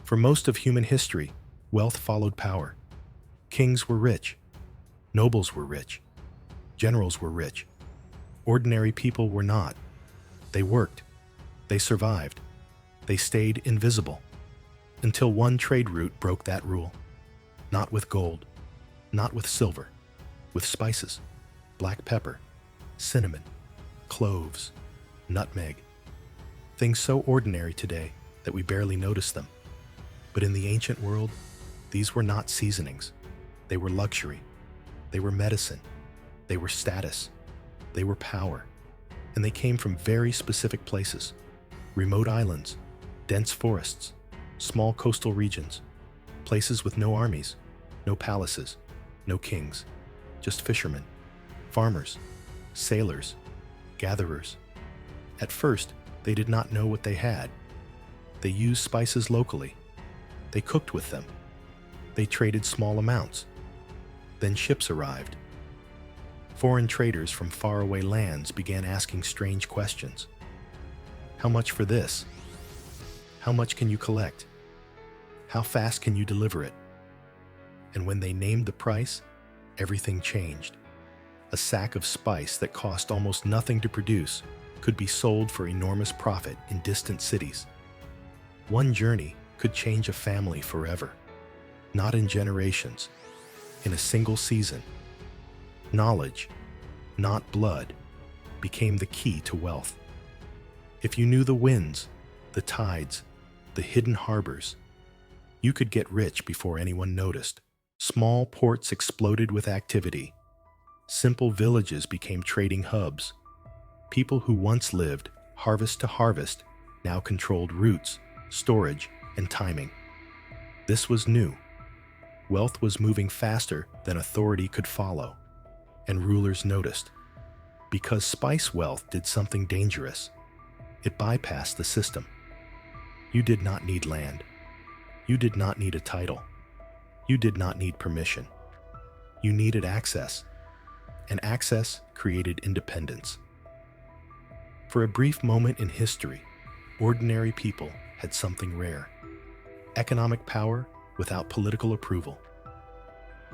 For most of human history, wealth followed power. Kings were rich. Nobles were rich. Generals were rich. Ordinary people were not. They worked. They survived. They stayed invisible. Until one trade route broke that rule. Not with gold. Not with silver. With spices. Black pepper. Cinnamon. Cloves. Nutmeg. Things so ordinary today that we barely notice them. But in the ancient world, these were not seasonings. They were luxury. They were medicine. They were status. They were power. And they came from very specific places. Remote islands, dense forests, small coastal regions, places with no armies, no palaces, no kings, just fishermen, farmers, sailors, gatherers. At first, they did not know what they had. They used spices locally. They cooked with them. They traded small amounts. Then ships arrived. Foreign traders from faraway lands began asking strange questions. How much for this? How much can you collect? How fast can you deliver it? And when they named the price, everything changed. A sack of spice that cost almost nothing to produce could be sold for enormous profit in distant cities. One journey could change a family forever. Not in generations, in a single season. Knowledge, not blood, became the key to wealth. If you knew the winds, the tides, the hidden harbors, you could get rich before anyone noticed. Small ports exploded with activity. Simple villages became trading hubs. People who once lived harvest to harvest now controlled routes, storage, and timing. This was new. Wealth was moving faster than authority could follow, and rulers noticed. Because spice wealth did something dangerous. It bypassed the system. You did not need land. You did not need a title. You did not need permission. You needed access, and access created independence. For a brief moment in history, ordinary people had something rare: economic power without political approval.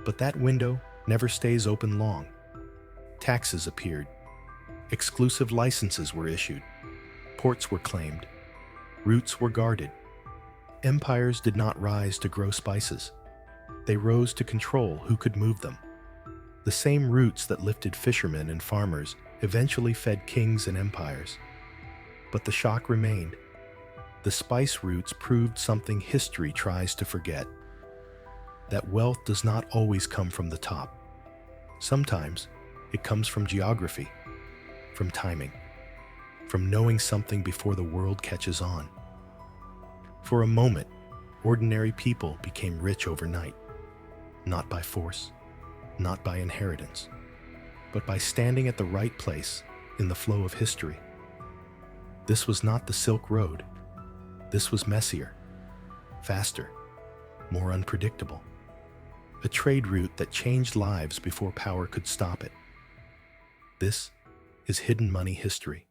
But that window never stays open long. Taxes appeared. Exclusive licenses were issued. Ports were claimed. Routes were guarded. Empires did not rise to grow spices. They rose to control who could move them. The same routes that lifted fishermen and farmers eventually fed kings and empires. But the shock remained. The spice routes proved something history tries to forget: that wealth does not always come from the top. Sometimes it comes from geography, from timing, from knowing something before the world catches on. For a moment, ordinary people became rich overnight, not by force, not by inheritance, but by standing at the right place in the flow of history. This was not the Silk Road. This was messier, faster, more unpredictable. A trade route that changed lives before power could stop it. This is hidden money history.